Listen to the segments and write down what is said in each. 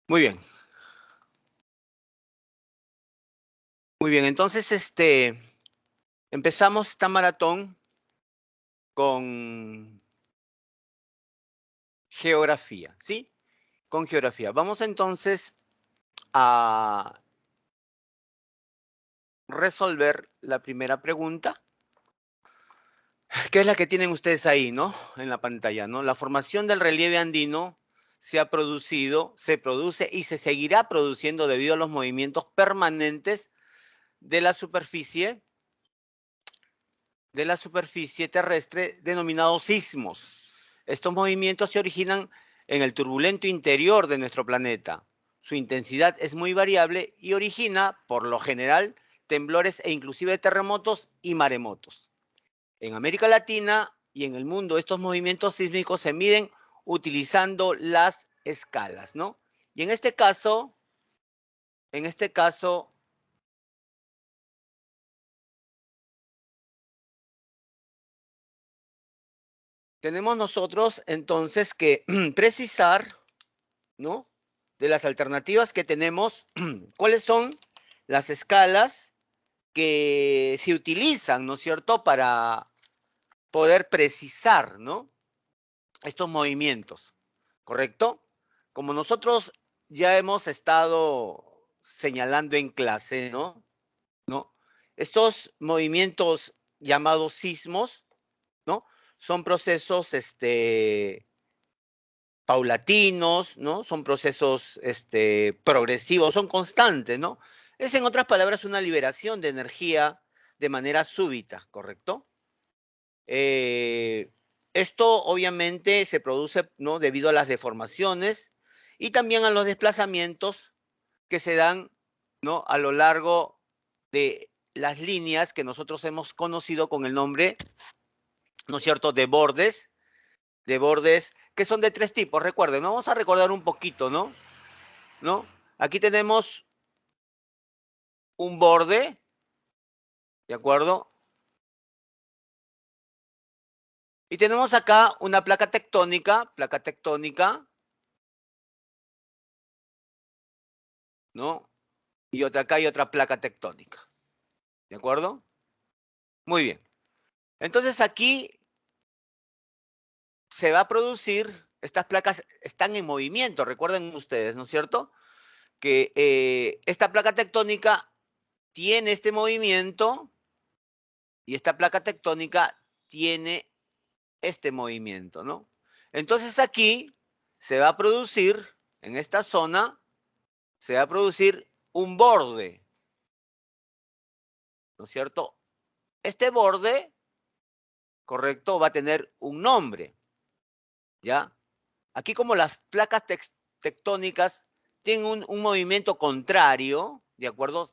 Muy bien. Muy bien, entonces empezamos esta maratón con geografía, ¿sí? Con geografía. Vamos entonces a resolver la primera pregunta, que es la que tienen ustedes ahí, ¿no? En la pantalla, ¿no? La formación del relieve andino se produce y se seguirá produciendo debido a los movimientos permanentes de la superficie terrestre denominados sismos. Estos movimientos se originan en el turbulento interior de nuestro planeta. Su intensidad es muy variable y origina, por lo general, temblores e inclusive terremotos y maremotos. En América Latina y en el mundo, estos movimientos sísmicos se miden utilizando las escalas, ¿no? Y en este caso, tenemos nosotros entonces que precisar, ¿no? De las alternativas que tenemos, ¿cuáles son las escalas que se utilizan, ¿no es cierto?, para poder precisar, ¿no?, estos movimientos, ¿correcto? Como nosotros ya hemos estado señalando en clase, ¿no? Estos movimientos llamados sismos, ¿no? Son procesos, paulatinos, ¿no? Son procesos progresivos, son constantes, ¿no? Es, en otras palabras, una liberación de energía de manera súbita, ¿correcto? Esto obviamente se produce, ¿no?, debido a las deformaciones y también a los desplazamientos que se dan, ¿no?, a lo largo de las líneas que nosotros hemos conocido con el nombre, ¿no es cierto?, de bordes que son de tres tipos. Recuerden, ¿no? Vamos a recordar un poquito, ¿no? Aquí tenemos un borde, ¿de acuerdo? Y tenemos acá una placa tectónica, ¿no? Y acá hay otra placa tectónica, ¿de acuerdo? Muy bien. Entonces aquí se va a producir, estas placas están en movimiento, recuerden ustedes, ¿no es cierto?, que esta placa tectónica tiene este movimiento y esta placa tectónica tiene este movimiento, ¿no? Entonces aquí se va a producir, en esta zona, se va a producir un borde, ¿no es cierto? Este borde, correcto, va a tener un nombre, ¿ya? Aquí, como las placas tectónicas tienen un movimiento contrario, ¿de acuerdo?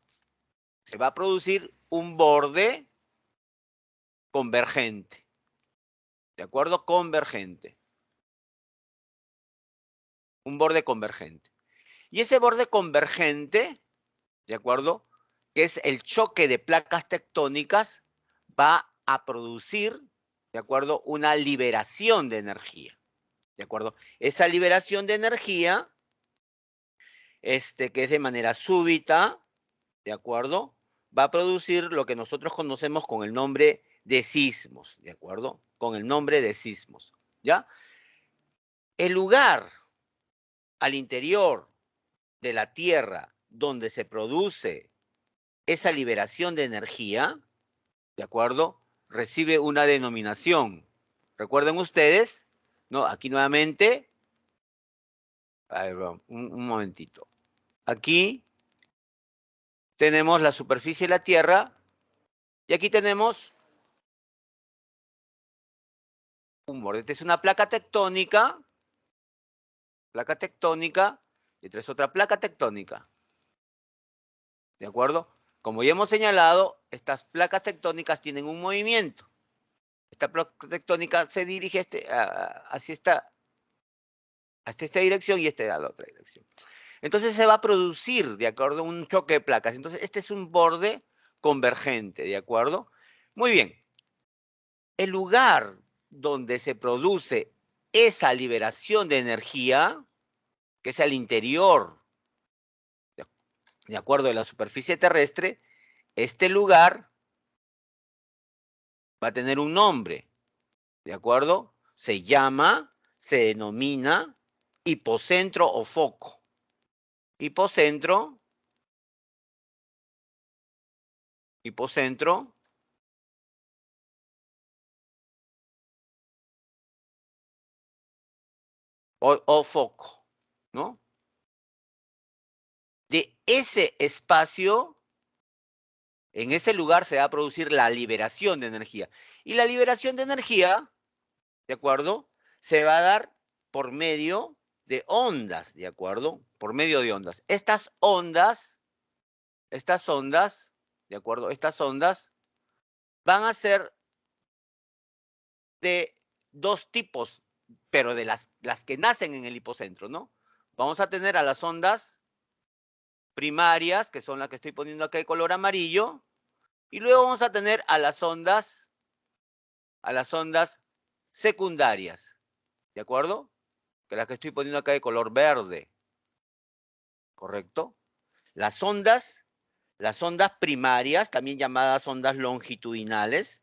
Se va a producir un borde convergente, ¿de acuerdo? Convergente. Un borde convergente. Y ese borde convergente, ¿de acuerdo?, que es el choque de placas tectónicas, va a producir, ¿de acuerdo?, una liberación de energía, ¿de acuerdo? Esa liberación de energía, que es de manera súbita, ¿de acuerdo?, va a producir lo que nosotros conocemos con el nombre de sismos, ¿de acuerdo? Con el nombre de sismos, ¿ya? El lugar al interior de la Tierra donde se produce esa liberación de energía, ¿de acuerdo?, recibe una denominación. Recuerden ustedes, ¿no? Aquí nuevamente, a ver, un momentito. Aquí tenemos la superficie de la Tierra y aquí tenemos un borde. Esta es una placa tectónica, y esta es otra placa tectónica, ¿de acuerdo? Como ya hemos señalado, estas placas tectónicas tienen un movimiento. Esta placa tectónica se dirige hacia esta dirección y esta a la otra dirección. Entonces se va a producir, de acuerdo, un choque de placas. Entonces este es un borde convergente, ¿de acuerdo? Muy bien. El lugar donde se produce esa liberación de energía, que es al interior de acuerdo, de la superficie terrestre, este lugar va a tener un nombre, ¿de acuerdo? Se denomina hipocentro o foco. Hipocentro, hipocentro o foco, ¿no? De ese espacio, en ese lugar se va a producir la liberación de energía. Y la liberación de energía, ¿de acuerdo? Se va a dar por medio de ondas, ¿de acuerdo? Por medio de ondas. Estas ondas, ¿de acuerdo? Estas ondas van a ser de dos tipos, pero de las que nacen en el hipocentro, ¿no? Vamos a tener a las ondas primarias, que son las que estoy poniendo acá de color amarillo, y luego vamos a tener a las ondas secundarias, ¿de acuerdo? Que las que estoy poniendo acá de color verde, ¿correcto? Las ondas primarias, también llamadas ondas longitudinales,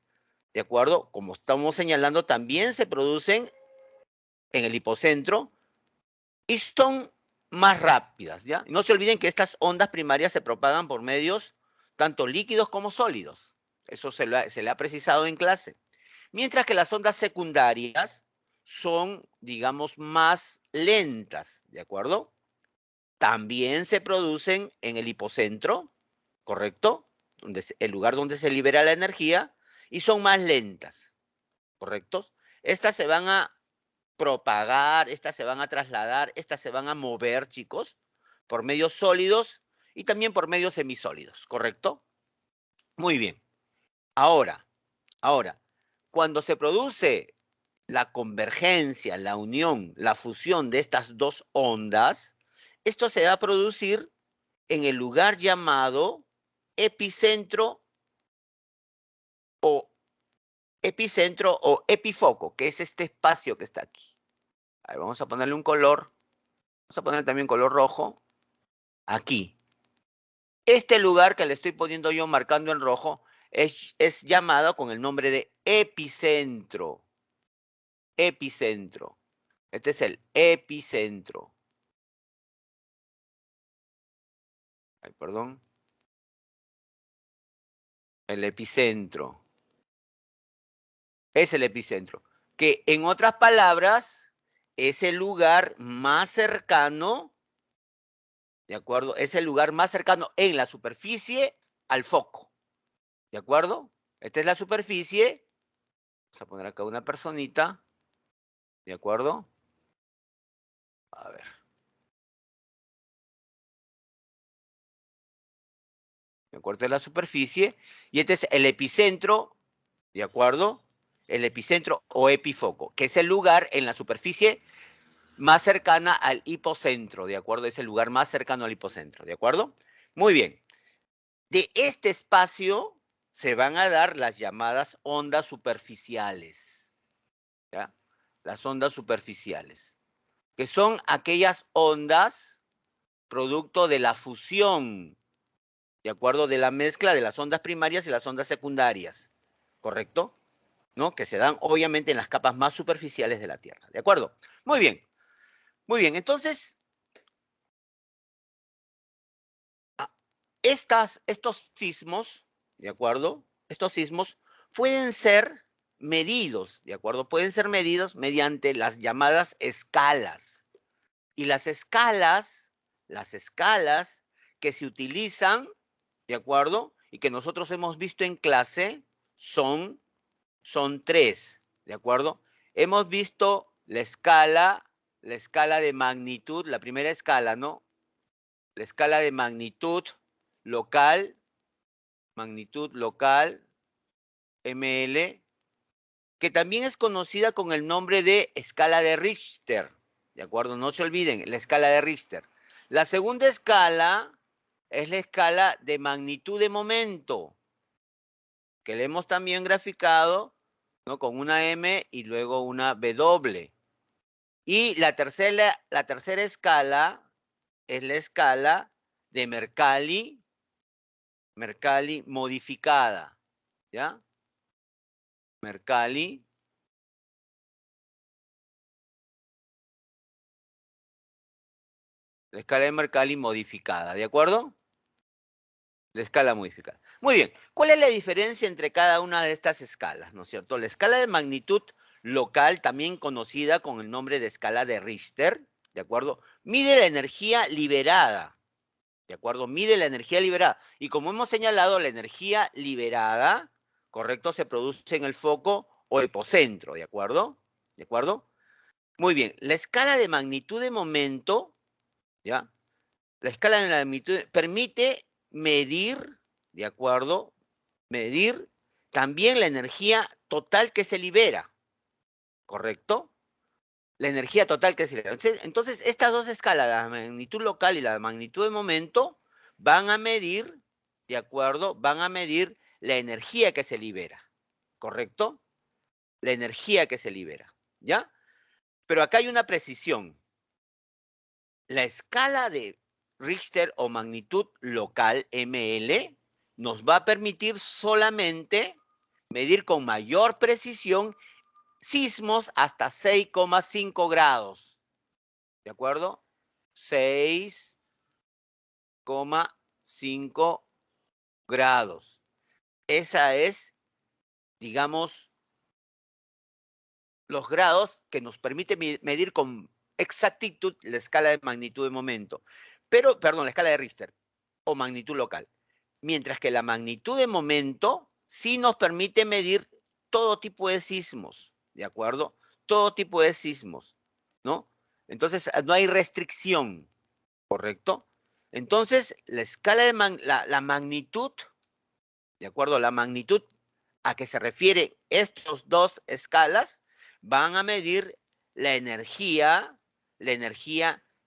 ¿de acuerdo? Como estamos señalando, también se producen en el hipocentro y son más rápidas, ¿ya? No se olviden que estas ondas primarias se propagan por medios tanto líquidos como sólidos. Eso se le ha precisado en clase. Mientras que las ondas secundarias son, digamos, más lentas, ¿de acuerdo? También se producen en el hipocentro, ¿correcto? El lugar donde se libera la energía, y son más lentas, ¿correctos? Estas se van a propagar, estas se van a trasladar, estas se van a mover, chicos, por medios sólidos y también por medios semisólidos, ¿correcto? Muy bien. Ahora, cuando se produce la convergencia, la unión, la fusión de estas dos ondas, esto se va a producir en el lugar llamado epicentro o epifoco, que es este espacio que está aquí. A ver, vamos a ponerle un color. Vamos a poner también color rojo. Aquí. Este lugar que le estoy poniendo yo marcando en rojo es llamado con el nombre de epicentro. Epicentro. Este es el epicentro. Ay, perdón. El epicentro. Es el epicentro. Que en otras palabras es el lugar más cercano, ¿de acuerdo? Es el lugar más cercano en la superficie al foco, ¿de acuerdo? Esta es la superficie. Vamos a poner acá una personita, ¿de acuerdo? A ver. ¿De acuerdo? Esta es la superficie. Y este es el epicentro, ¿de acuerdo? El epicentro o epifoco, que es el lugar en la superficie más cercana al hipocentro, ¿de acuerdo? Es el lugar más cercano al hipocentro, ¿de acuerdo? Muy bien. De este espacio se van a dar las llamadas ondas superficiales, ¿ya? Las ondas superficiales, que son aquellas ondas producto de la fusión, ¿de acuerdo? De la mezcla de las ondas primarias y las ondas secundarias, ¿correcto? ¿No? Que se dan obviamente en las capas más superficiales de la Tierra, ¿de acuerdo? Muy bien, muy bien. Entonces, estos sismos, ¿de acuerdo? Estos sismos pueden ser medidos, ¿de acuerdo? Pueden ser medidos mediante las llamadas escalas. Y las escalas que se utilizan, ¿de acuerdo? Y que nosotros hemos visto en clase son tres, ¿de acuerdo? Hemos visto la escala de magnitud, la primera escala, ¿no? La escala de magnitud local, ML, que también es conocida con el nombre de escala de Richter, ¿de acuerdo? No se olviden, la escala de Richter. La segunda escala es la escala de magnitud de momento, que le hemos también graficado, ¿no? Con una M y luego una W. Y la tercera escala es la escala de Mercalli modificada, ¿ya? Mercalli la escala de Mercalli modificada, ¿de acuerdo? La escala modificada. Muy bien, ¿cuál es la diferencia entre cada una de estas escalas, no es cierto? La escala de magnitud local, también conocida con el nombre de escala de Richter, ¿de acuerdo? Mide la energía liberada, ¿de acuerdo? Mide la energía liberada. Y como hemos señalado, la energía liberada, ¿correcto? Se produce en el foco o epicentro, ¿de acuerdo? ¿De acuerdo? Muy bien, la escala de magnitud de momento, ¿ya? La escala de magnitud permite medir, ¿de acuerdo? Medir también la energía total que se libera, ¿correcto? La energía total que se libera. Entonces, estas dos escalas, la magnitud local y la magnitud de momento, van a medir, ¿de acuerdo? Van a medir la energía que se libera, ¿correcto? La energía que se libera, ¿ya? Pero acá hay una precisión. La escala de Richter o magnitud local, ML, nos va a permitir solamente medir con mayor precisión sismos hasta 6,5 grados. ¿De acuerdo? 6,5 grados. Esa es, digamos, los grados que nos permite medir con exactitud la escala de magnitud de momento. Pero, perdón, la escala de Richter o magnitud local. Mientras que la magnitud de momento sí nos permite medir todo tipo de sismos, ¿de acuerdo? Todo tipo de sismos, ¿no? Entonces, no hay restricción, ¿correcto? Entonces, la escala de la magnitud, ¿de acuerdo? La magnitud a que se refiere estos dos escalas van a medir la energía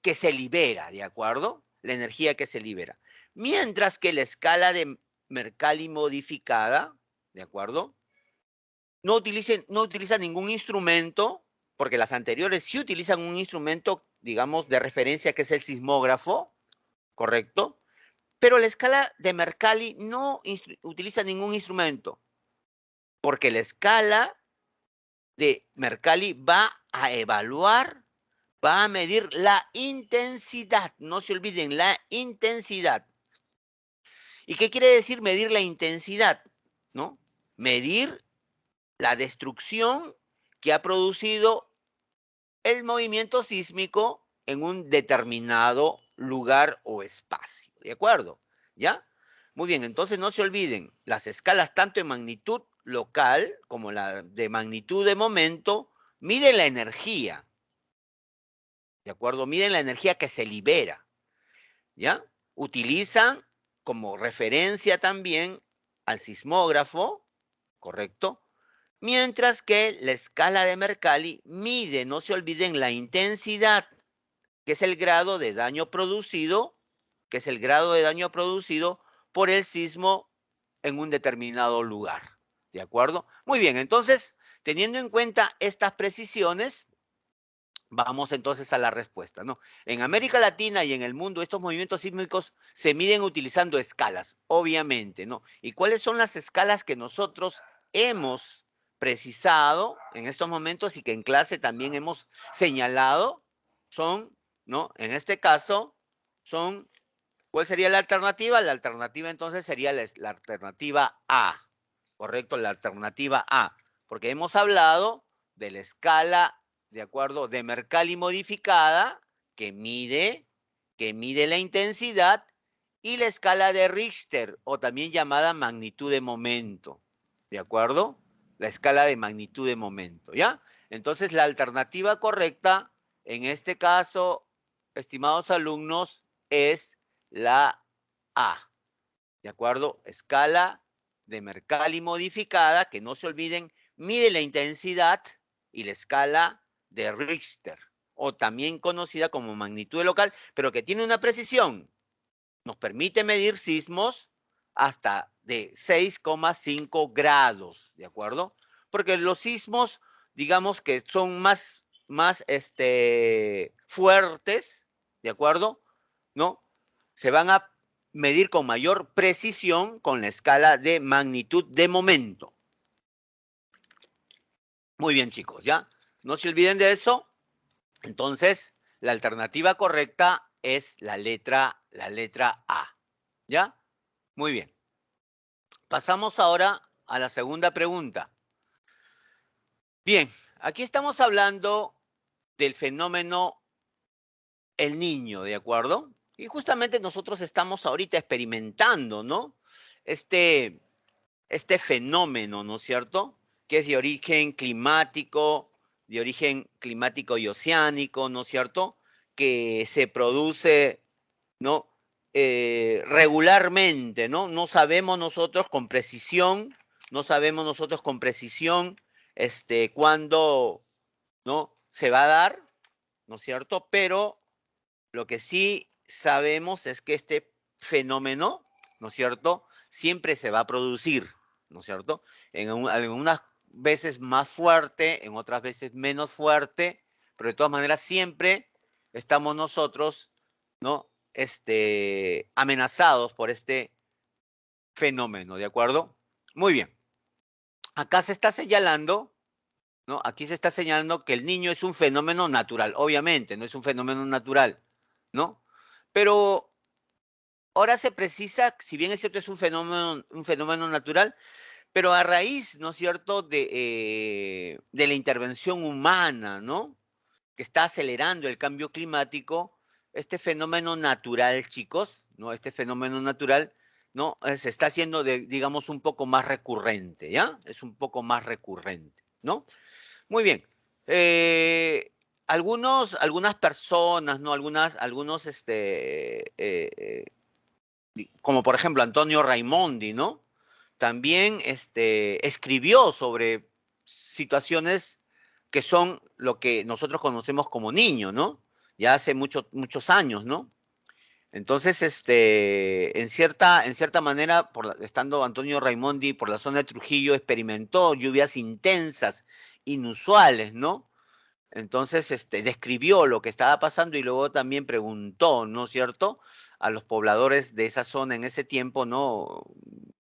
que se libera, ¿de acuerdo? La energía que se libera. Mientras que la escala de Mercalli modificada, ¿de acuerdo? No utiliza ningún instrumento, porque las anteriores sí utilizan un instrumento, digamos, de referencia que es el sismógrafo, ¿correcto? Pero la escala de Mercalli no utiliza ningún instrumento, porque la escala de Mercalli va a evaluar, va a medir la intensidad. No se olviden, la intensidad. ¿Y qué quiere decir medir la intensidad? ¿No? Medir la destrucción que ha producido el movimiento sísmico en un determinado lugar o espacio. ¿De acuerdo? ¿Ya? Muy bien, entonces no se olviden, las escalas tanto en magnitud local como la de magnitud de momento miden la energía. ¿De acuerdo? Miden la energía que se libera. ¿Ya? Utilizan como referencia también al sismógrafo, ¿correcto? Mientras que la escala de Mercalli mide, no se olviden, la intensidad, que es el grado de daño producido, por el sismo en un determinado lugar. ¿De acuerdo? Muy bien, entonces, teniendo en cuenta estas precisiones, vamos entonces a la respuesta, ¿no? En América Latina y en el mundo, estos movimientos sísmicos se miden utilizando escalas, obviamente, ¿no? ¿Y cuáles son las escalas que nosotros hemos precisado en estos momentos y que en clase también hemos señalado? Son, ¿no? En este caso, son, ¿cuál sería la alternativa? La alternativa entonces sería la alternativa A, ¿correcto? La alternativa A, porque hemos hablado de la escala, de acuerdo, de Mercalli modificada, que mide la intensidad, y la escala de Richter, o también llamada magnitud de momento, ¿de acuerdo? La escala de magnitud de momento, ¿ya? Entonces, la alternativa correcta, en este caso, estimados alumnos, es la A, ¿de acuerdo? Escala de Mercalli modificada, que no se olviden, mide la intensidad, y la escala de Richter, o también conocida como magnitud local, pero que tiene una precisión. Nos permite medir sismos hasta de 6,5 grados, ¿de acuerdo? Porque los sismos, digamos que son más fuertes, ¿de acuerdo? ¿No? Se van a medir con mayor precisión con la escala de magnitud de momento. Muy bien, chicos, ¿ya? No se olviden de eso. Entonces, la alternativa correcta es la letra A, ¿ya? Muy bien. Pasamos ahora a la segunda pregunta. Bien, aquí estamos hablando del fenómeno El Niño, ¿de acuerdo? Y justamente nosotros estamos ahorita experimentando, ¿no? Este fenómeno, ¿no es cierto? Que es de origen climático y oceánico, ¿no es cierto? Que se produce, ¿no? Regularmente, ¿no? No sabemos nosotros con precisión, cuándo, ¿no? Se va a dar, ¿no es cierto? Pero lo que sí sabemos es que este fenómeno, ¿no es cierto?, siempre se va a producir, ¿no es cierto? Algunas veces más fuerte, en otras veces menos fuerte, pero de todas maneras siempre estamos nosotros, ¿no? Amenazados por este fenómeno, ¿de acuerdo? Muy bien. Acá se está señalando, ¿no? Aquí se está señalando que el niño es un fenómeno natural. Obviamente, no es un fenómeno natural, ¿no? Pero ahora se precisa, si bien es cierto, es un fenómeno natural, pero a raíz, ¿no es cierto?, de la intervención humana, ¿no?, que está acelerando el cambio climático, este fenómeno natural, chicos, ¿no?, este fenómeno natural, ¿no?, se está haciendo, digamos, un poco más recurrente, ¿ya? Es un poco más recurrente, ¿no? Muy bien. Algunas personas, ¿no? Algunos, como por ejemplo Antonio Raimondi, ¿no? También escribió sobre situaciones que son lo que nosotros conocemos como niños, ¿no? Ya hace muchos años, ¿no? Entonces, en cierta manera, estando Antonio Raimondi por la zona de Trujillo, experimentó lluvias intensas, inusuales, ¿no? Entonces, describió lo que estaba pasando y luego también preguntó, ¿no es cierto?, a los pobladores de esa zona en ese tiempo, ¿no?,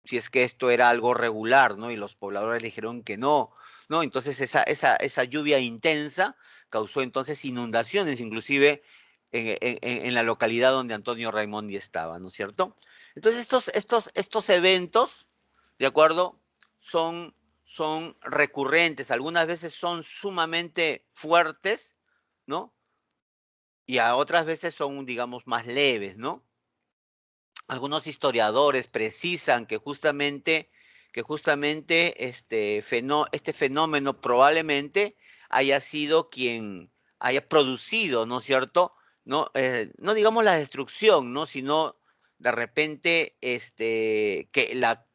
si es que esto era algo regular, ¿no? Y los pobladores le dijeron que no, ¿no? Entonces, esa lluvia intensa causó entonces inundaciones, inclusive en la localidad donde Antonio Raimondi estaba, ¿no es cierto? Entonces, estos eventos, ¿de acuerdo?, son recurrentes, algunas veces son sumamente fuertes, ¿no? Y a otras veces son, digamos, más leves, ¿no? Algunos historiadores precisan que justamente este fenómeno probablemente haya sido quien haya producido, ¿no es cierto?, no digamos la destrucción, ¿no?, sino de repente que la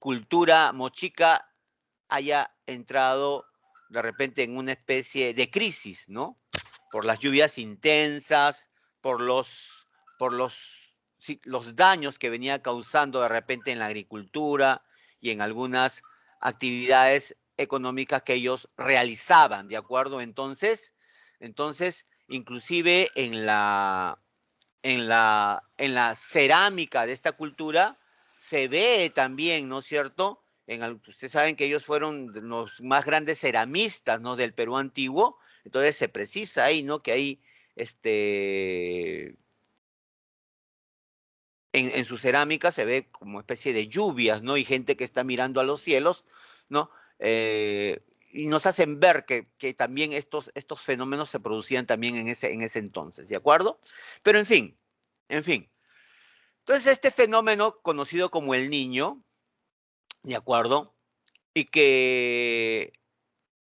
cultura mochica haya entrado de repente en una especie de crisis, ¿no? Por las lluvias intensas, por los daños que venía causando de repente en la agricultura y en algunas actividades económicas que ellos realizaban, ¿de acuerdo? Entonces, inclusive en la cerámica de esta cultura se ve también, ¿no es cierto? Ustedes saben que ellos fueron los más grandes ceramistas, ¿no?, del Perú antiguo. Entonces se precisa ahí, ¿no?, que hay en su cerámica se ve como especie de lluvias, ¿no? Y gente que está mirando a los cielos, ¿no? Y nos hacen ver que también estos fenómenos se producían también en ese entonces, ¿de acuerdo? Pero en fin. Entonces, este fenómeno conocido como el Niño, ¿de acuerdo? Y que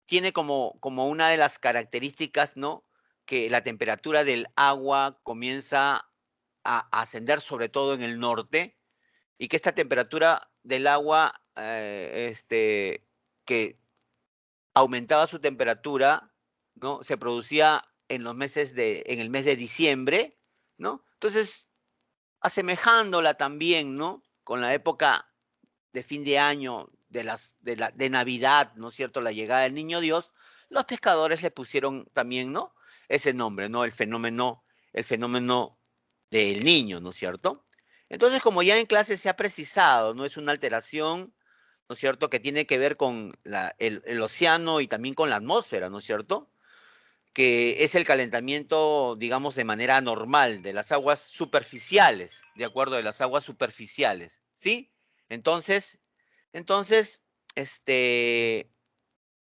tiene como una de las características, ¿no?, que la temperatura del agua comienza a ascender, sobre todo en el norte, y que esta temperatura del agua, que aumentaba su temperatura, ¿no?, se producía en el mes de diciembre, ¿no? Entonces, asemejándola también, ¿no?, con la época de fin de año, de Navidad, ¿no es cierto?, la llegada del Niño Dios, los pescadores le pusieron también, ¿no?, ese nombre, ¿no?, el fenómeno del niño, ¿no es cierto? Entonces, como ya en clase se ha precisado, no es una alteración, ¿no es cierto?, que tiene que ver con el océano y también con la atmósfera, ¿no es cierto?, que es el calentamiento, digamos, de manera normal de las aguas superficiales, de acuerdo, de las aguas superficiales, ¿sí? Entonces,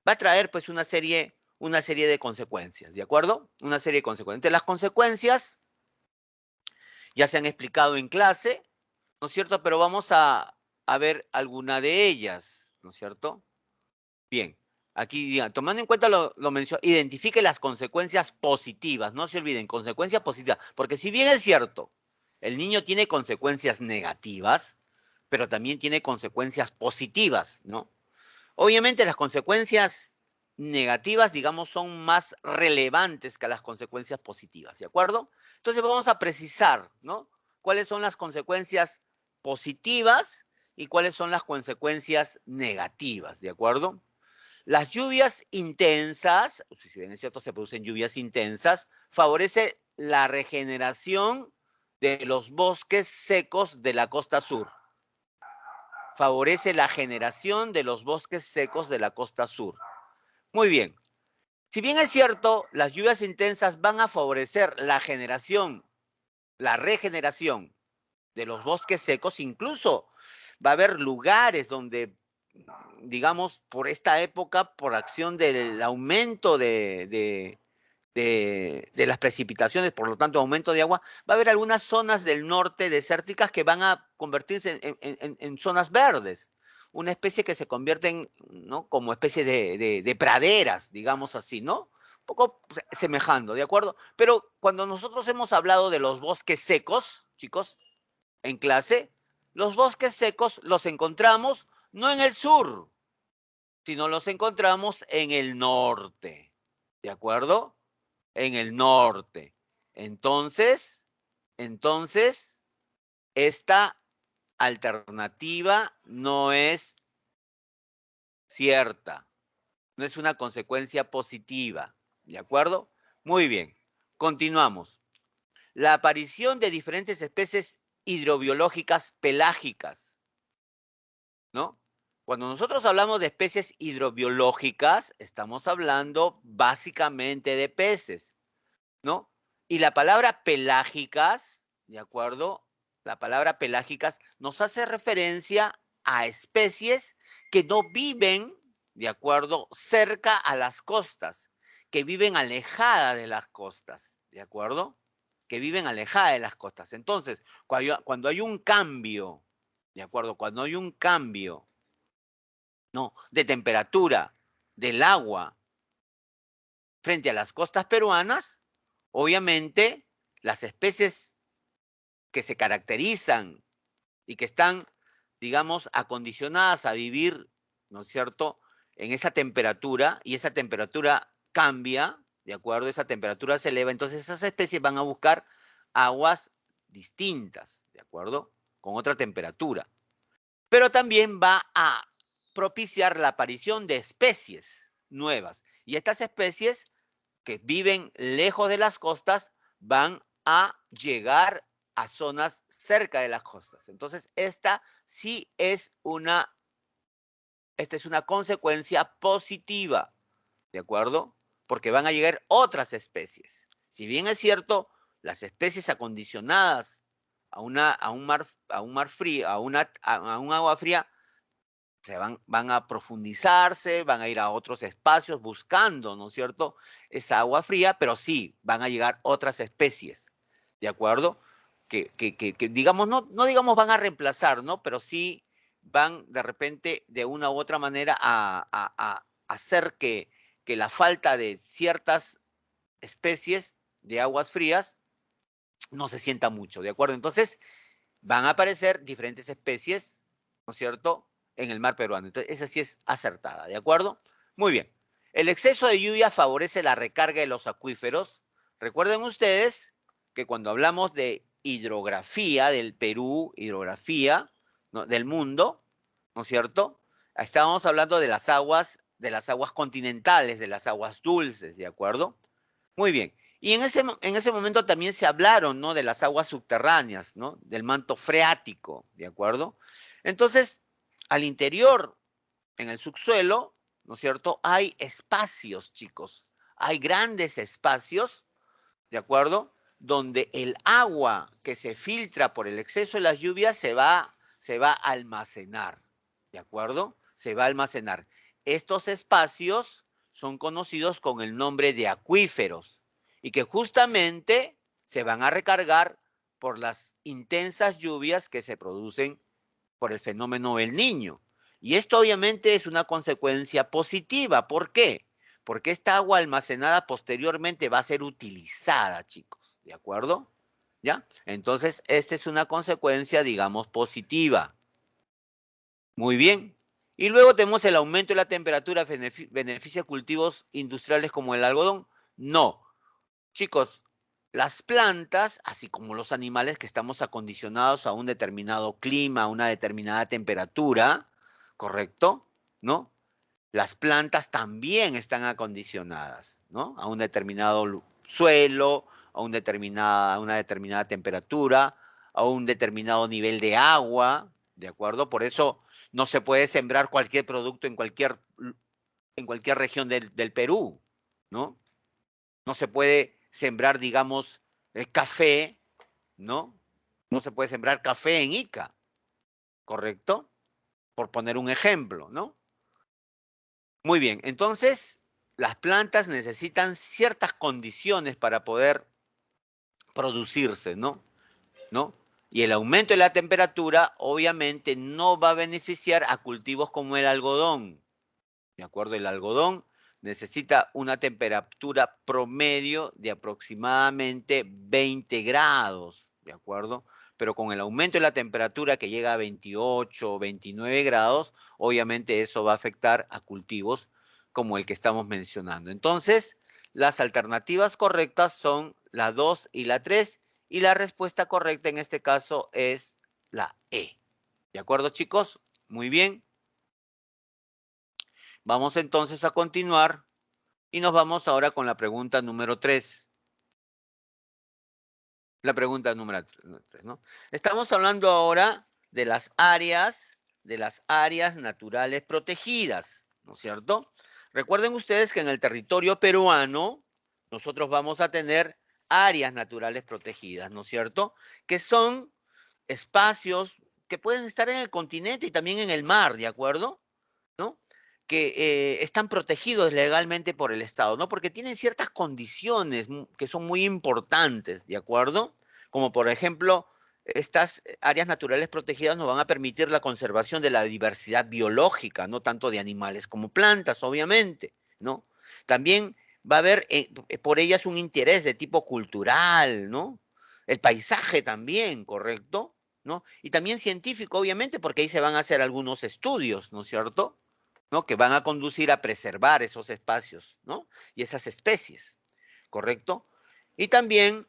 va a traer pues una serie de consecuencias, ¿de acuerdo? Una serie de consecuencias. Entre las consecuencias ya se han explicado en clase, ¿no es cierto? Pero vamos a ver alguna de ellas, ¿no es cierto? Bien, aquí, tomando en cuenta lo mencionado, identifique las consecuencias positivas, no se olviden, consecuencias positivas, porque si bien es cierto, el niño tiene consecuencias negativas, pero también tiene consecuencias positivas, ¿no? Obviamente las consecuencias negativas, digamos, son más relevantes que las consecuencias positivas, ¿de acuerdo? Entonces vamos a precisar, ¿no? ¿Cuáles son las consecuencias positivas y cuáles son las consecuencias negativas, ¿de acuerdo? Las lluvias intensas, si bien es cierto se producen lluvias intensas, favorece la regeneración de los bosques secos de la costa sur. Favorece la generación de los bosques secos de la costa sur. Muy bien. Si bien es cierto, las lluvias intensas van a favorecer la generación, la regeneración de los bosques secos, incluso va a haber lugares donde, digamos, por esta época, por acción del aumento de las precipitaciones, por lo tanto, aumento de agua, va a haber algunas zonas del norte desérticas que van a convertirse en zonas verdes. Una especie que se convierte en, ¿no?, como especie de praderas, digamos así, ¿no? Un poco semejando, ¿de acuerdo? Pero cuando nosotros hemos hablado de los bosques secos, chicos, en clase, los bosques secos los encontramos no en el sur, sino los encontramos en el norte, ¿de acuerdo? En el norte. Entonces, esta alternativa no es cierta, no es una consecuencia positiva, ¿de acuerdo? Muy bien, continuamos. La aparición de diferentes especies hidrobiológicas pelágicas, ¿no? Cuando nosotros hablamos de especies hidrobiológicas, estamos hablando básicamente de peces, ¿no? Y la palabra pelágicas, ¿de acuerdo? La palabra pelágicas nos hace referencia a especies que no viven, ¿de acuerdo?, cerca a las costas, que viven alejada de las costas, ¿de acuerdo? Que viven alejada de las costas. Entonces, cuando hay un cambio, ¿de acuerdo? Cuando hay un cambio, ¿no?, de temperatura del agua frente a las costas peruanas, obviamente las especies que se caracterizan y que están, digamos, acondicionadas a vivir, ¿no es cierto?, en esa temperatura, y esa temperatura cambia, ¿de acuerdo? Esa temperatura se eleva, entonces esas especies van a buscar aguas distintas, ¿de acuerdo?, con otra temperatura. Pero también va a propiciar la aparición de especies nuevas. Y estas especies que viven lejos de las costas van a llegar a zonas cerca de las costas. Entonces, esta es una consecuencia positiva, ¿de acuerdo? Porque van a llegar otras especies. Si bien es cierto, las especies acondicionadas a un mar frío, a un agua fría, van a profundizarse, van a ir a otros espacios buscando, ¿no es cierto?, esa agua fría, pero sí van a llegar otras especies, ¿de acuerdo? Que digamos, no digamos van a reemplazar, ¿no? Pero sí van de repente, de una u otra manera, a hacer que la falta de ciertas especies de aguas frías no se sienta mucho, ¿de acuerdo? Entonces, van a aparecer diferentes especies, ¿no es cierto?, en el mar peruano. Entonces, esa sí es acertada, ¿de acuerdo? Muy bien. El exceso de lluvia favorece la recarga de los acuíferos. Recuerden ustedes que cuando hablamos de hidrografía del Perú, hidrografía, ¿no?, del mundo, ¿no es cierto?, estábamos hablando de las aguas continentales, de las aguas dulces, ¿de acuerdo? Muy bien. Y en ese momento también se hablaron, ¿no? De las aguas subterráneas, ¿no? Del manto freático, ¿de acuerdo? Entonces, al interior, en el subsuelo, ¿no es cierto? Hay espacios, chicos. Hay grandes espacios, ¿de acuerdo? Donde el agua que se filtra por el exceso de las lluvias se va a almacenar, ¿de acuerdo? Se va a almacenar. Estos espacios son conocidos con el nombre de acuíferos y que justamente se van a recargar por las intensas lluvias que se producen por el fenómeno del Niño. Y esto obviamente es una consecuencia positiva. ¿Por qué? Porque esta agua almacenada posteriormente va a ser utilizada, chicos. ¿De acuerdo? ¿Ya? Entonces, esta es una consecuencia, digamos, positiva. Muy bien. Y luego tenemos el aumento de la temperatura, beneficia cultivos industriales como el algodón. No. Chicos, las plantas, así como los animales que estamos acondicionados a un determinado clima, a una determinada temperatura, ¿correcto? ¿No? Las plantas también están acondicionadas, ¿no? A un determinado suelo, a una determinada temperatura, a un determinado nivel de agua, ¿de acuerdo? Por eso no se puede sembrar cualquier producto en cualquier región del Perú, ¿no? No se puede sembrar, digamos, café, ¿no? No se puede sembrar café en Ica, ¿correcto? Por poner un ejemplo, ¿no? Muy bien, entonces las plantas necesitan ciertas condiciones para poder producirse, ¿no? ¿No? Y el aumento de la temperatura obviamente no va a beneficiar a cultivos como el algodón, ¿de acuerdo? El algodón necesita una temperatura promedio de aproximadamente 20 grados, ¿de acuerdo? Pero con el aumento de la temperatura que llega a 28, 29 grados, obviamente eso va a afectar a cultivos como el que estamos mencionando. Entonces, las alternativas correctas son la 2 y la 3, y la respuesta correcta en este caso es la E. ¿De acuerdo, chicos? Muy bien. Vamos entonces a continuar y nos vamos ahora con la pregunta número 3. La pregunta número 3, ¿no? Estamos hablando ahora de las áreas naturales protegidas, ¿no es cierto? Recuerden ustedes que en el territorio peruano nosotros vamos a tener áreas naturales protegidas, ¿no es cierto? Que son espacios que pueden estar en el continente y también en el mar, ¿de acuerdo? ¿No? Que están protegidos legalmente por el Estado, ¿no? Porque tienen ciertas condiciones que son muy importantes, ¿de acuerdo? Como por ejemplo, estas áreas naturales protegidas nos van a permitir la conservación de la diversidad biológica, no tanto de animales como plantas, obviamente, ¿no? También va a haber por ellas un interés de tipo cultural, ¿no? El paisaje también, ¿correcto? ¿No? Y también científico, obviamente, porque ahí se van a hacer algunos estudios, ¿no es cierto? ¿No? Que van a conducir a preservar esos espacios, ¿no? Y esas especies, ¿correcto? Y también,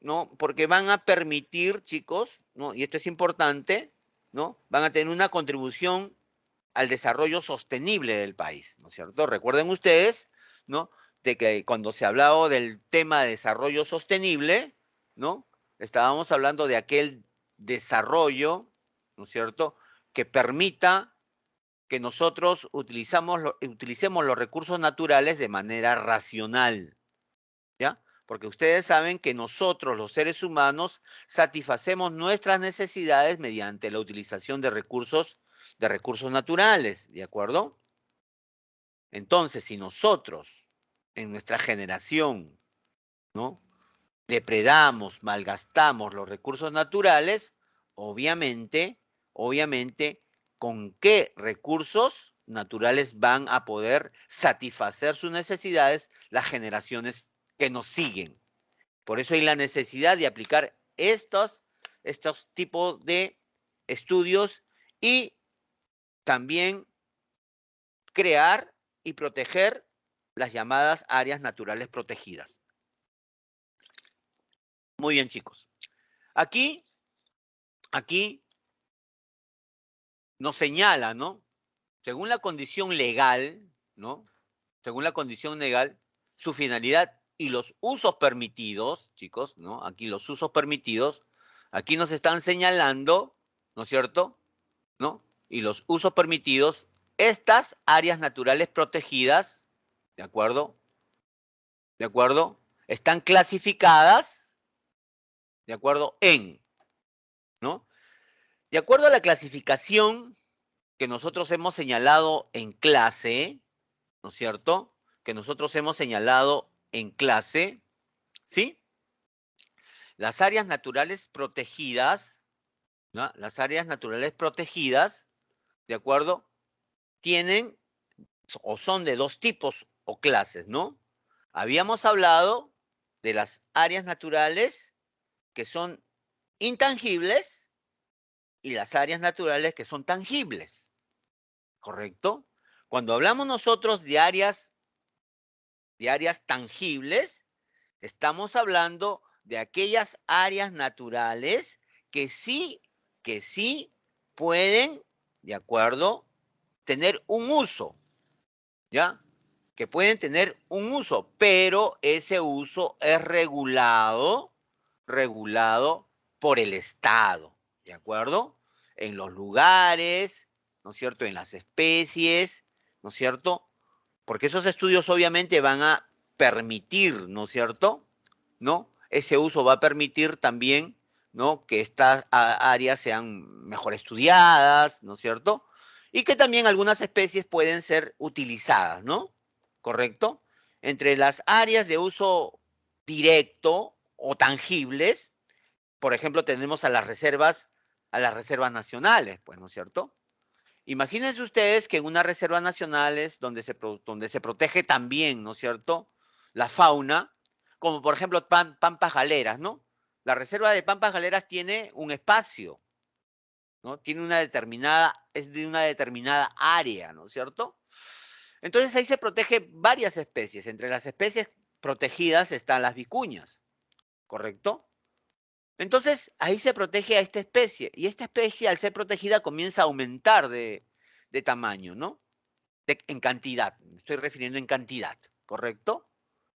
¿no? Porque van a permitir, chicos, ¿no? Y esto es importante, ¿no? Van a tener una contribución al desarrollo sostenible del país, ¿no es cierto? Recuerden ustedes, ¿no? De que cuando se hablaba del tema de desarrollo sostenible, ¿no? Estábamos hablando de aquel desarrollo, ¿no es cierto?, que permita que nosotros utilicemos los recursos naturales de manera racional, ¿ya? Porque ustedes saben que nosotros, los seres humanos, satisfacemos nuestras necesidades mediante la utilización de recursos naturales, ¿de acuerdo? Entonces, si nosotros, en nuestra generación, ¿no?, depredamos, malgastamos los recursos naturales, obviamente, ¿con qué recursos naturales van a poder satisfacer sus necesidades las generaciones que nos siguen? Por eso hay la necesidad de aplicar estos tipos de estudios y también crear y proteger las llamadas áreas naturales protegidas. Muy bien, chicos. Aquí nos señala, ¿no? Según la condición legal, ¿no? Según la condición legal, su finalidad y los usos permitidos, chicos, ¿no? Aquí los usos permitidos, aquí nos están señalando, ¿no es cierto? ¿No? Y los usos permitidos, estas áreas naturales protegidas, ¿de acuerdo? ¿De acuerdo? Están clasificadas, ¿de acuerdo? ¿No? De acuerdo a la clasificación que nosotros hemos señalado en clase, ¿no es cierto? Que nosotros hemos señalado en clase, ¿sí? Las áreas naturales protegidas, ¿no? Las áreas naturales protegidas, ¿de acuerdo? Tienen o son de dos tipos o clases, ¿no? Habíamos hablado de las áreas naturales que son intangibles y las áreas naturales que son tangibles, ¿correcto? Cuando hablamos nosotros de áreas tangibles, estamos hablando de aquellas áreas naturales que sí pueden, ¿de acuerdo?, tener un uso, ¿ya? Que pueden tener un uso, pero ese uso es regulado por el Estado, ¿de acuerdo? En los lugares, ¿no es cierto? En las especies, ¿no es cierto? Porque esos estudios obviamente van a permitir, ¿no es cierto? ¿No? Ese uso va a permitir también, ¿no?, que estas áreas sean mejor estudiadas, ¿no es cierto? Y que también algunas especies pueden ser utilizadas, ¿no? ¿Correcto? Entre las áreas de uso directo o tangibles, por ejemplo, tenemos a las reservas nacionales, pues, ¿no es cierto? Imagínense ustedes que en unas reservas nacionales donde se protege también, ¿no es cierto?, la fauna, como por ejemplo Pampas Galeras, ¿no? La reserva de Pampas Galeras tiene un espacio, ¿no? Es de una determinada área, ¿no es cierto? Entonces ahí se protege varias especies. Entre las especies protegidas están las vicuñas, ¿correcto? Entonces, ahí se protege a esta especie. Y esta especie, al ser protegida, comienza a aumentar de tamaño, ¿no? En cantidad. Me estoy refiriendo en cantidad, ¿correcto?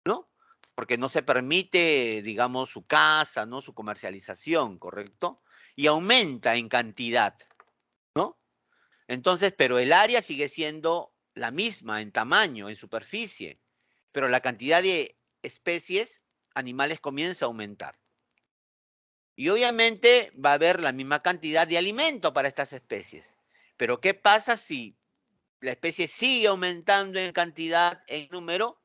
¿No? Porque no se permite, digamos, su caza, ¿no? Su comercialización, ¿correcto? Y aumenta en cantidad, ¿no? Entonces, pero el área sigue siendo la misma en tamaño, en superficie, pero la cantidad de especies, animales comienza a aumentar. Y obviamente va a haber la misma cantidad de alimento para estas especies. Pero ¿qué pasa si la especie sigue aumentando en cantidad, en número,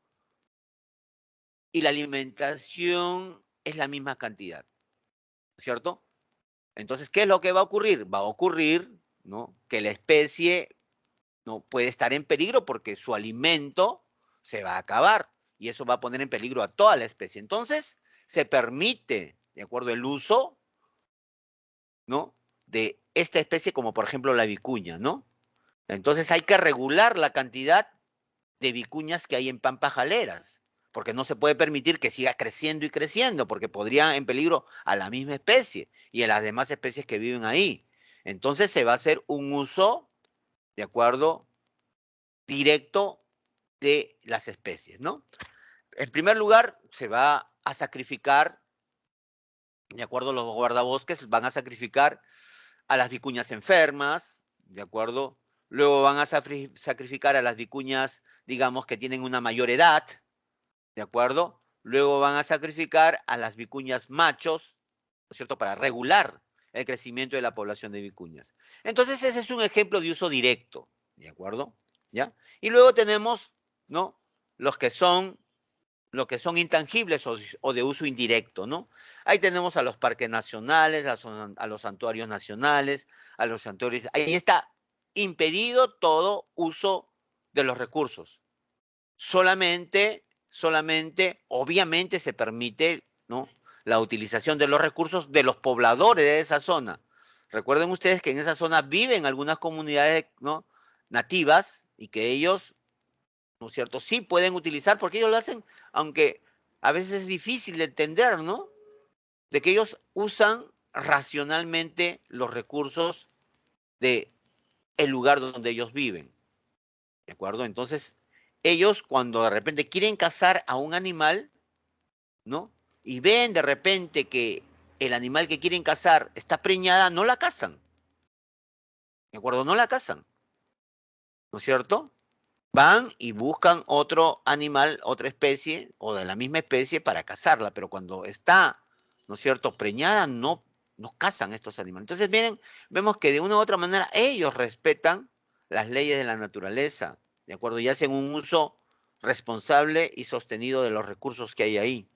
y la alimentación es la misma cantidad? ¿Cierto? Entonces, ¿qué es lo que va a ocurrir? Va a ocurrir, ¿no?, que la especie no puede estar en peligro porque su alimento se va a acabar y eso va a poner en peligro a toda la especie. Entonces, se permite, de acuerdo, el uso, ¿no?, de esta especie, como por ejemplo la vicuña, ¿no? Entonces hay que regular la cantidad de vicuñas que hay en Pampas Galeras, porque no se puede permitir que siga creciendo y creciendo, porque podría en peligro a la misma especie y a las demás especies que viven ahí. Entonces se va a hacer un uso, ¿de acuerdo?, directo de las especies, ¿no? En primer lugar, se va a sacrificar, de acuerdo, los guardabosques van a sacrificar a las vicuñas enfermas, ¿de acuerdo? Luego van a sacrificar a las vicuñas, digamos, que tienen una mayor edad, ¿de acuerdo? Luego van a sacrificar a las vicuñas machos, ¿no es cierto?, para regular el crecimiento de la población de vicuñas. Entonces, ese es un ejemplo de uso directo, ¿de acuerdo? ¿Ya? Y luego tenemos, ¿no?, los que son intangibles o de uso indirecto, ¿no? Ahí tenemos a los parques nacionales, a los santuarios nacionales, a los santuarios. Ahí está impedido todo uso de los recursos. Solamente, obviamente se permite, ¿no?, la utilización de los recursos de los pobladores de esa zona. Recuerden ustedes que en esa zona viven algunas comunidades, ¿no?, nativas y que ellos, ¿no es cierto?, sí pueden utilizar, porque ellos lo hacen, aunque a veces es difícil de entender, ¿no?, de que ellos usan racionalmente los recursos de el lugar donde ellos viven, ¿de acuerdo? Entonces, ellos cuando de repente quieren cazar a un animal, ¿no? Y ven de repente que el animal que quieren cazar está preñada, no la cazan. ¿De acuerdo? No la cazan. ¿No es cierto? Van y buscan otro animal, otra especie, o de la misma especie para cazarla, pero cuando está, ¿no es cierto?, preñada, no cazan estos animales. Entonces, miren, vemos que de una u otra manera ellos respetan las leyes de la naturaleza, ¿de acuerdo? Y hacen un uso responsable y sostenido de los recursos que hay ahí,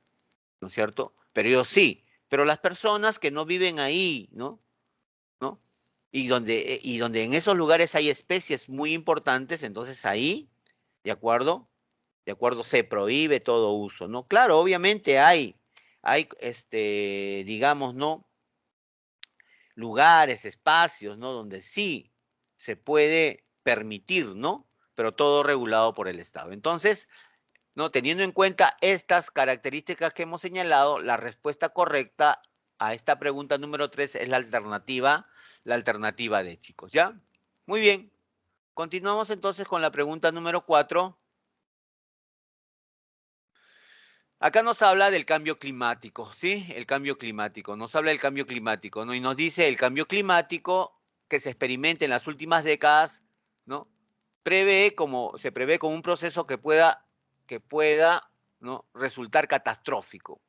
¿no es cierto? Pero ellos sí, pero las personas que no viven ahí, ¿no? ¿No? Y donde en esos lugares hay especies muy importantes, entonces ahí, ¿de acuerdo? ¿De acuerdo? Se prohíbe todo uso, ¿no? Claro, obviamente hay digamos, ¿no? Lugares, espacios, ¿no? Donde sí se puede permitir, ¿no? Pero todo regulado por el Estado. Entonces, ¿no? Teniendo en cuenta estas características que hemos señalado, la respuesta correcta a esta pregunta número 3 es la alternativa D, chicos, ¿ya? Muy bien. Continuamos entonces con la pregunta número 4. Acá nos habla del cambio climático, ¿sí? El cambio climático. Nos habla del cambio climático, ¿no? Y nos dice el cambio climático que se experimenta en las últimas décadas, ¿no? Se prevé como un proceso que pueda, ¿no?, resultar catastrófico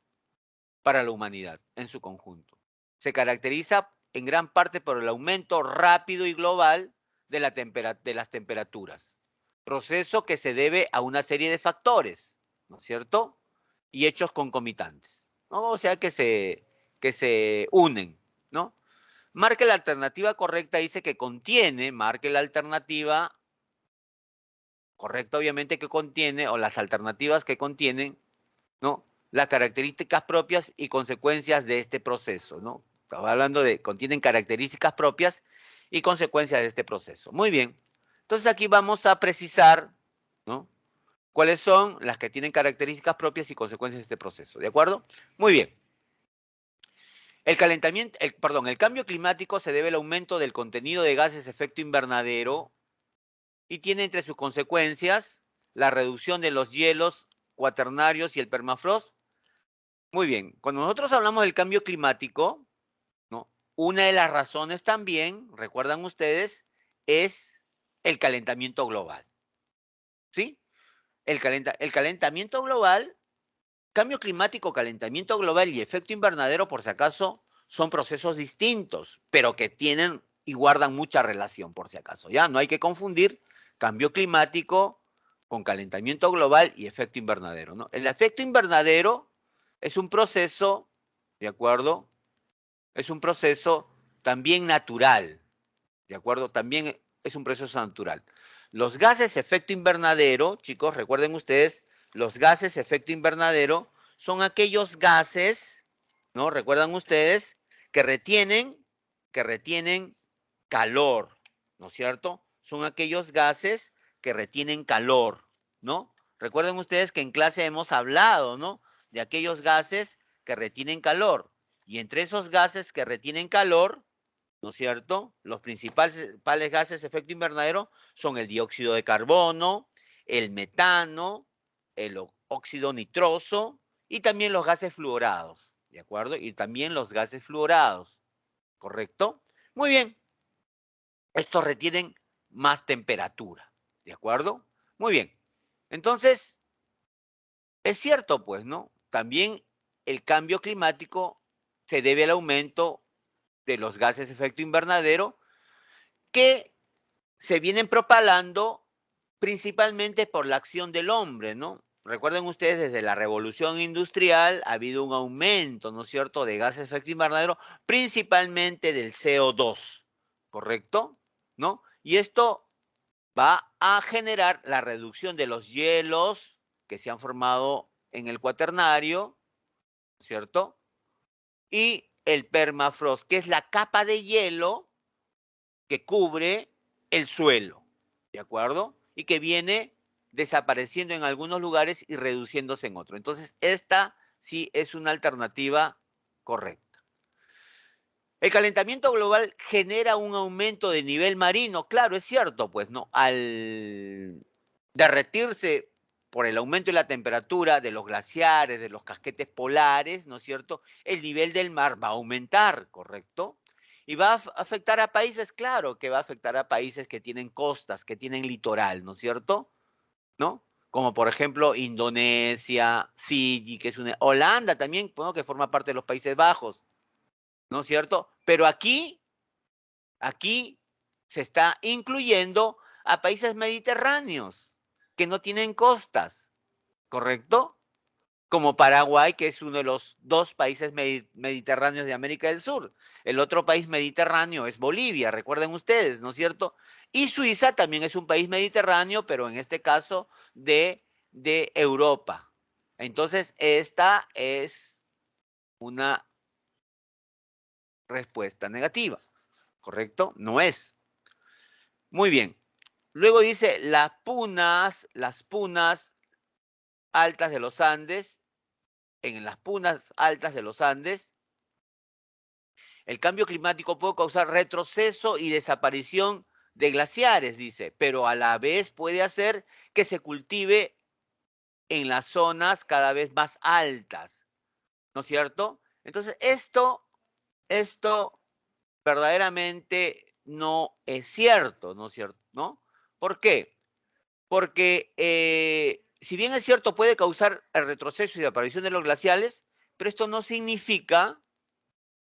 para la humanidad en su conjunto. Se caracteriza en gran parte por el aumento rápido y global de las temperaturas, proceso que se debe a una serie de factores, ¿no es cierto?, y hechos concomitantes, ¿no? O sea, que se unen, ¿no? Marque la alternativa correcta, dice que marque la alternativa correcta, obviamente, que contiene, o las alternativas que contienen, ¿no?, las características propias y consecuencias de este proceso, ¿no? Estaba hablando contienen características propias y consecuencias de este proceso. Muy bien. Entonces aquí vamos a precisar, ¿no?, cuáles son las que tienen características propias y consecuencias de este proceso. ¿De acuerdo? Muy bien. El cambio climático se debe al aumento del contenido de gases de efecto invernadero y tiene entre sus consecuencias la reducción de los hielos cuaternarios y el permafrost. Muy bien, cuando nosotros hablamos del cambio climático, ¿no?, una de las razones también, recuerdan ustedes, es el calentamiento global. ¿Sí? El calentamiento global, cambio climático, calentamiento global y efecto invernadero, por si acaso, son procesos distintos, pero que tienen y guardan mucha relación, por si acaso. Ya no hay que confundir cambio climático con calentamiento global y efecto invernadero, ¿no? El efecto invernadero es un proceso, ¿de acuerdo? Es un proceso también natural, ¿de acuerdo? También es un proceso natural. Los gases efecto invernadero, chicos, recuerden ustedes, los gases efecto invernadero son aquellos gases, ¿no? Recuerdan ustedes que retienen calor, ¿no es cierto? Son aquellos gases que retienen calor, ¿no? Recuerden ustedes que en clase hemos hablado, ¿no?, de aquellos gases que retienen calor. Y entre esos gases que retienen calor, ¿no es cierto?, los principales gases de efecto invernadero son el dióxido de carbono, el metano, el óxido nitroso y también los gases fluorados, ¿de acuerdo? Y también los gases fluorados, ¿correcto? Muy bien, estos retienen más temperatura, ¿de acuerdo? Muy bien, entonces, es cierto, pues, ¿no? También el cambio climático se debe al aumento de los gases de efecto invernadero que se vienen propalando principalmente por la acción del hombre, ¿no? Recuerden ustedes, desde la revolución industrial ha habido un aumento, ¿no es cierto?, de gases de efecto invernadero, principalmente del CO2, ¿correcto? ¿No? Y esto va a generar la reducción de los hielos que se han formado en el cuaternario, ¿cierto? Y el permafrost, que es la capa de hielo que cubre el suelo, ¿de acuerdo? Y que viene desapareciendo en algunos lugares y reduciéndose en otros. Entonces, esta sí es una alternativa correcta. El calentamiento global genera un aumento de nivel marino. Claro, es cierto, pues, ¿no? Al derretirse por el aumento de la temperatura de los glaciares, de los casquetes polares, ¿no es cierto? El nivel del mar va a aumentar, ¿correcto? Y va a afectar a países, claro, que va a afectar a países que tienen costas, que tienen litoral, ¿no es cierto? ¿No? Como por ejemplo Indonesia, Fiji, que es una... Holanda también, bueno, que forma parte de los Países Bajos, ¿no es cierto? Pero aquí se está incluyendo a países mediterráneos que no tienen costas, ¿correcto? Como Paraguay, que es uno de los dos países mediterráneos de América del Sur. El otro país mediterráneo es Bolivia, recuerden ustedes, ¿no es cierto? Y Suiza también es un país mediterráneo, pero en este caso de Europa. Entonces, esta es una respuesta negativa, ¿correcto? No es. Muy bien. Luego dice las punas altas de los Andes, en las punas altas de los Andes, el cambio climático puede causar retroceso y desaparición de glaciares, dice, pero a la vez puede hacer que se cultive en las zonas cada vez más altas, ¿no es cierto? Entonces, esto verdaderamente no es cierto, ¿no es cierto? ¿No? ¿Por qué? Porque si bien es cierto, puede causar el retroceso y la aparición de los glaciales, pero esto no significa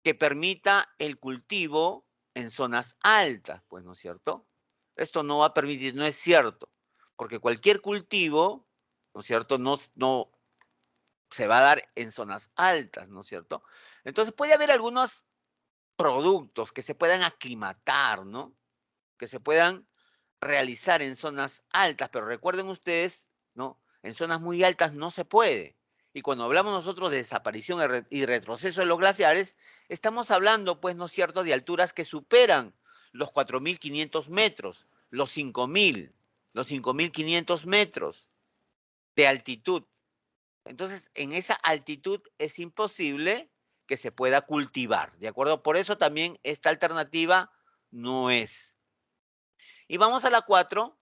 que permita el cultivo en zonas altas, pues, ¿no es cierto? Esto no va a permitir, no es cierto, porque cualquier cultivo, ¿no es cierto?, no se va a dar en zonas altas, ¿no es cierto? Entonces puede haber algunos productos que se puedan aclimatar, ¿no? Que se puedan realizar en zonas altas, pero recuerden ustedes, ¿no? En zonas muy altas no se puede. Y cuando hablamos nosotros de desaparición y retroceso de los glaciares, estamos hablando, pues, ¿no es cierto?, de alturas que superan los 4.500 metros, los 5.500 metros de altitud. Entonces, en esa altitud es imposible que se pueda cultivar, ¿de acuerdo? Por eso también esta alternativa no es. Y vamos a la 4.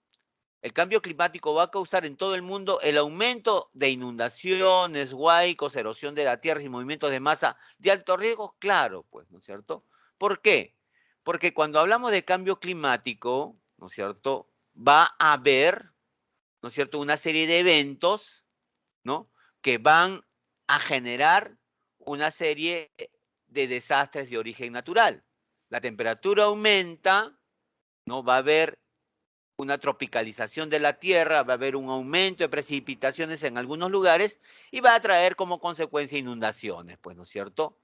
El cambio climático va a causar en todo el mundo el aumento de inundaciones, huaicos, erosión de la tierra y movimientos de masa de alto riesgo, claro, pues, ¿no es cierto? ¿Por qué? Porque cuando hablamos de cambio climático, ¿no es cierto? Va a haber, ¿no es cierto?, una serie de eventos, ¿no?, que van a generar una serie de desastres de origen natural. La temperatura aumenta, ¿no? Va a haber una tropicalización de la tierra, va a haber un aumento de precipitaciones en algunos lugares y va a traer como consecuencia inundaciones, pues, ¿no es cierto?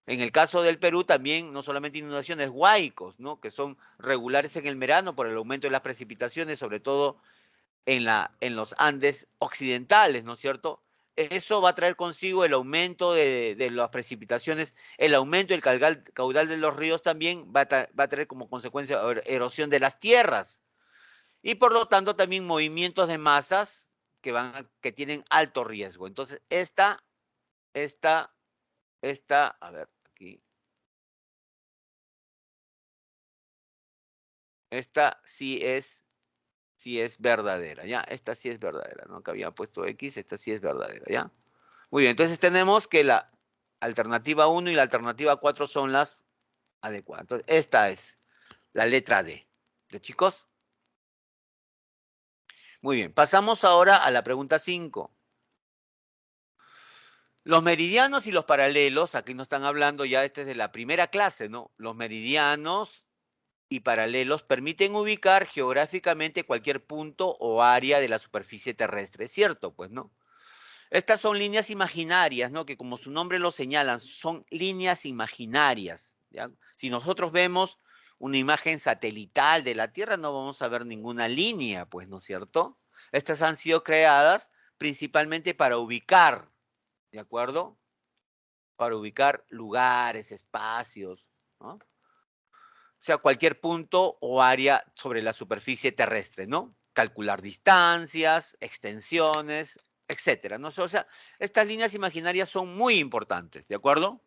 En el caso del Perú también, no solamente inundaciones, huaicos, ¿no?, que son regulares en el verano por el aumento de las precipitaciones, sobre todo en los Andes occidentales, ¿no es cierto? Eso va a traer consigo el aumento de las precipitaciones, el aumento del caudal de los ríos también va a traer como consecuencia erosión de las tierras. Y por lo tanto también movimientos de masas que tienen alto riesgo. Entonces, a ver, aquí. Esta sí es verdadera, ¿ya? Esta sí es verdadera, ¿no? Que había puesto X, esta sí es verdadera, ¿ya? Muy bien, entonces tenemos que la alternativa 1 y la alternativa 4 son las adecuadas. Entonces, esta es la letra D. ¿De chicos? Muy bien, pasamos ahora a la pregunta 5. Los meridianos y los paralelos, aquí nos están hablando ya, este es de la primera clase, ¿no? Los meridianos y paralelos permiten ubicar geográficamente cualquier punto o área de la superficie terrestre, ¿cierto? Pues, ¿no? Estas son líneas imaginarias, ¿no? Que como su nombre lo señalan, son líneas imaginarias, ¿ya? Si nosotros vemos una imagen satelital de la Tierra, no vamos a ver ninguna línea, pues, ¿no es cierto? Estas han sido creadas principalmente para ubicar, ¿de acuerdo? Para ubicar lugares, espacios, ¿no? O sea, cualquier punto o área sobre la superficie terrestre, ¿no? Calcular distancias, extensiones, etcétera, ¿no? O sea, estas líneas imaginarias son muy importantes, ¿de acuerdo?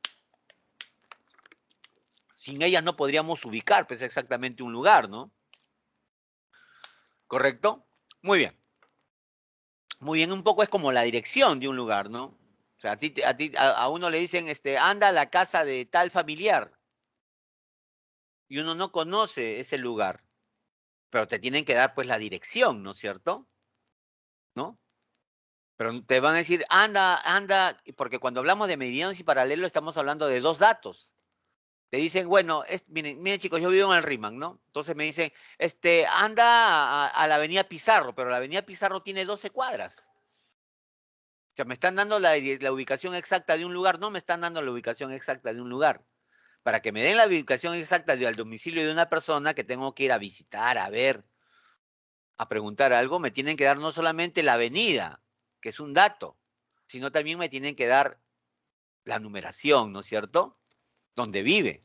Sin ellas no podríamos ubicar, pues, exactamente un lugar, ¿no? ¿Correcto? Muy bien. Muy bien, un poco es como la dirección de un lugar, ¿no? O sea, a uno le dicen, anda a la casa de tal familiar y uno no conoce ese lugar, pero te tienen que dar pues la dirección, ¿no es cierto? ¿No? Pero te van a decir, anda, porque cuando hablamos de meridianos y paralelos estamos hablando de dos datos. Te dicen, bueno, miren chicos, yo vivo en el Riman, ¿no? Entonces me dicen, anda a la avenida Pizarro, pero la avenida Pizarro tiene 12 cuadras. O sea, me están dando la ubicación exacta de un lugar, no me están dando la ubicación exacta de un lugar. Para que me den la ubicación exacta del domicilio de una persona que tengo que ir a visitar, a ver, a preguntar algo, me tienen que dar no solamente la avenida, que es un dato, sino también me tienen que dar la numeración, ¿no es cierto? Donde vive.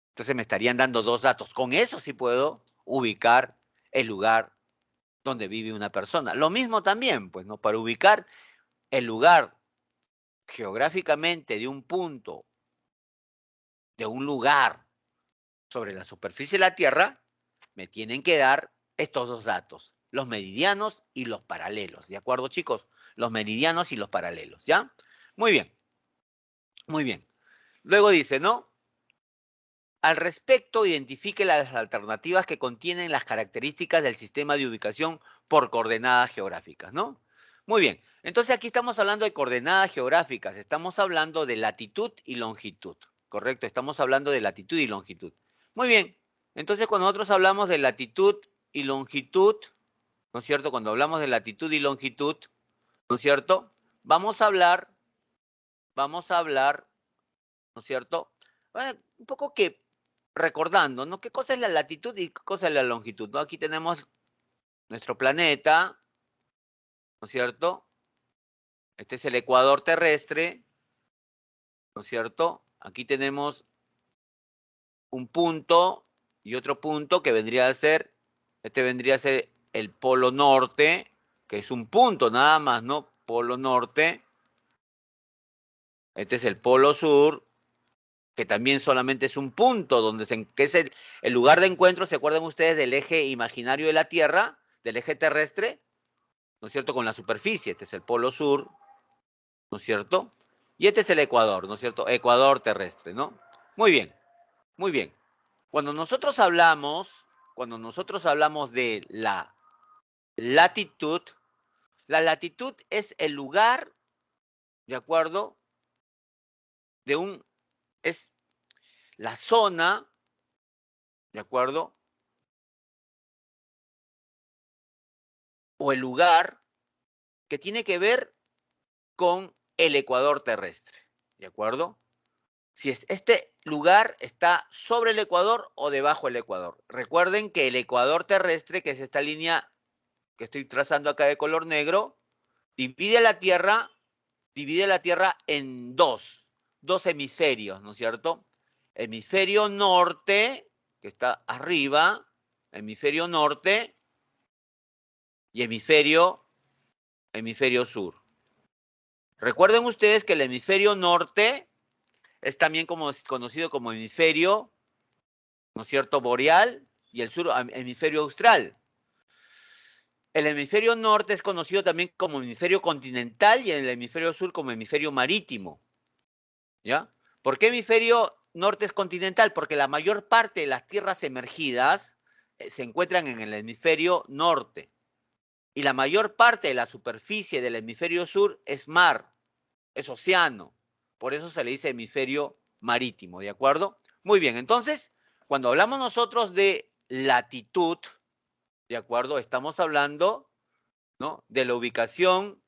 Entonces me estarían dando dos datos. Con eso sí puedo ubicar el lugar donde vive una persona. Lo mismo también, pues, ¿no? Para ubicar el lugar geográficamente de un punto, de un lugar sobre la superficie de la Tierra, me tienen que dar estos dos datos, los meridianos y los paralelos. ¿De acuerdo, chicos? Los meridianos y los paralelos, ¿ya? Muy bien, muy bien. Luego dice, ¿no? Al respecto, identifique las alternativas que contienen las características del sistema de ubicación por coordenadas geográficas, ¿no? Muy bien. Entonces aquí estamos hablando de coordenadas geográficas. Estamos hablando de latitud y longitud, ¿correcto? Estamos hablando de latitud y longitud. Muy bien. Entonces cuando nosotros hablamos de latitud y longitud, ¿no es cierto? Cuando hablamos de latitud y longitud, ¿no es cierto? Vamos a hablar, ¿no es cierto? Bueno, un poco que recordando, ¿no? ¿Qué cosa es la latitud y qué cosa es la longitud? ¿No? Aquí tenemos nuestro planeta, ¿no es cierto? Este es el ecuador terrestre, ¿no es cierto? Aquí tenemos un punto y otro punto que vendría a ser, este vendría a ser el polo norte, que es un punto nada más, ¿no? Polo norte. Este es el polo sur, que también solamente es un punto, que es el lugar de encuentro, ¿se acuerdan ustedes del eje imaginario de la Tierra, del eje terrestre? ¿No es cierto? Con la superficie. Este es el polo sur, ¿no es cierto? Y este es el Ecuador, ¿no es cierto? Ecuador terrestre, ¿no? Muy bien, muy bien. Cuando nosotros hablamos de la latitud es el lugar, ¿de acuerdo? Es la zona, ¿de acuerdo? O el lugar que tiene que ver con el ecuador terrestre, ¿de acuerdo? Si este lugar está sobre el ecuador o debajo del ecuador. Recuerden que el ecuador terrestre, que es esta línea que estoy trazando acá de color negro, divide la Tierra en dos hemisferios, ¿no es cierto? Hemisferio norte, que está arriba, hemisferio norte, y hemisferio sur. Recuerden ustedes que el hemisferio norte es también conocido como hemisferio, ¿no es cierto?, boreal, y el sur, hemisferio austral. El hemisferio norte es conocido también como hemisferio continental y el hemisferio sur como hemisferio marítimo. ¿Ya? ¿Por qué hemisferio norte es continental? Porque la mayor parte de las tierras emergidas se encuentran en el hemisferio norte. Y la mayor parte de la superficie del hemisferio sur es mar, es océano. Por eso se le dice hemisferio marítimo, ¿de acuerdo? Muy bien, entonces, cuando hablamos nosotros de latitud, ¿de acuerdo? Estamos hablando, ¿no?, de la ubicación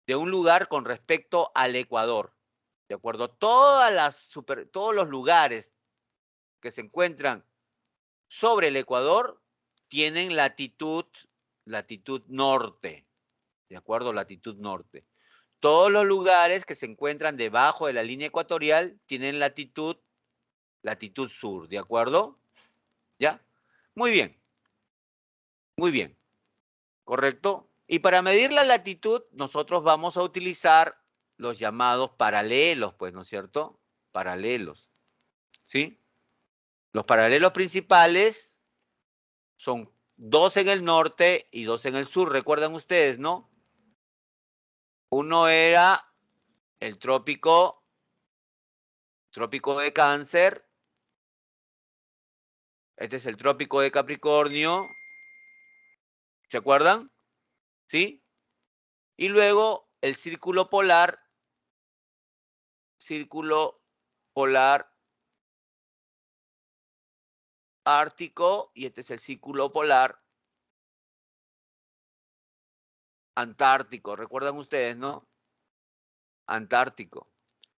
de un lugar con respecto al Ecuador. ¿De acuerdo? Todos los lugares que se encuentran sobre el Ecuador tienen latitud norte. ¿De acuerdo? Latitud norte. Todos los lugares que se encuentran debajo de la línea ecuatorial tienen latitud sur. ¿De acuerdo? ¿Ya? Muy bien. Muy bien. ¿Correcto? Y para medir la latitud, nosotros vamos a utilizar los llamados paralelos, pues, ¿no es cierto? Paralelos. ¿Sí? Los paralelos principales son 2 en el norte y 2 en el sur, recuerdan ustedes, ¿no? Uno era el trópico de Cáncer. Este es el trópico de Capricornio. ¿Se acuerdan? ¿Sí? Y luego el círculo polar ártico, y este es el círculo polar antártico. ¿Recuerdan ustedes, no? Antártico.